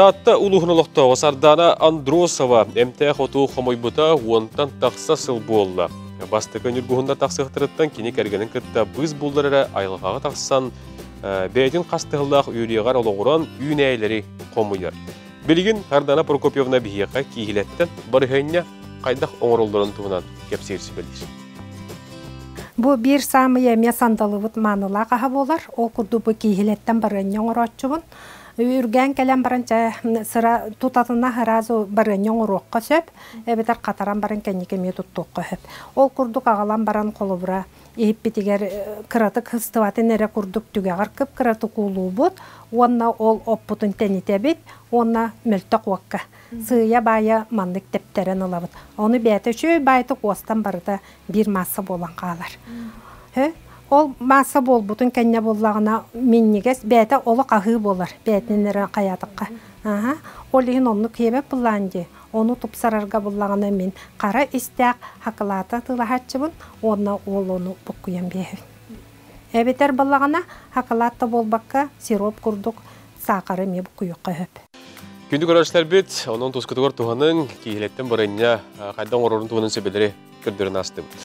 Таатта улухнулоқта Сардана Андросова МТХ оту хомойбута уонтан тақса сыл болла. Бастықын үргуғында тақсықтырыттан кені кәргенін кітті біз бұлдырары айлығаға тақсан бәйдін қастығылақ үйріғар олығыран үйін әйлері қомыйыр. Білген Хардана Прокопьевна бейеқа кейхілеттен барығайына қайдақ оңырылдырын туынан кепсерсі білдер. Бу bir самы еме сандалыбыт маныла қаға болар. Ол күрді бұ кейхілеттен барығайына оңыратчыбын. Үрген кәлем барынча sıra tutатына хыразу барыньон урокка сөп, эбетер катаран барын кенникеме туттукка хөп. Ол курдук агалан баран колубра, иппитигер кыратык хыстыбаты нере курдук түгәгәр кып кыратык улубут, онна ол оппутун тенитебит, онна мөлтөк вакка. Сыя бая мандык тептерен алабыт. Оны бәте шөй байты костан барыда bir масы болан калар. Ол маса бол бутун кенне боллагына миннигес бәте олы кагы болар. Бәтенере каятыкка. Ол ин онны кебеп булланды. Оны тупсарарга боллагына мен кара истәк хакылата тылахатчыбын. Онна ол оны букуям бәһи. Эбетер боллагына хакылата болбакка сироп курдук сакары ме букуюкка хөп. Күндү көрәшләр бит, onun тускытыгыр туганын киһилеттен барыня кайдан орорун туганын себелери көрдөрүн астым.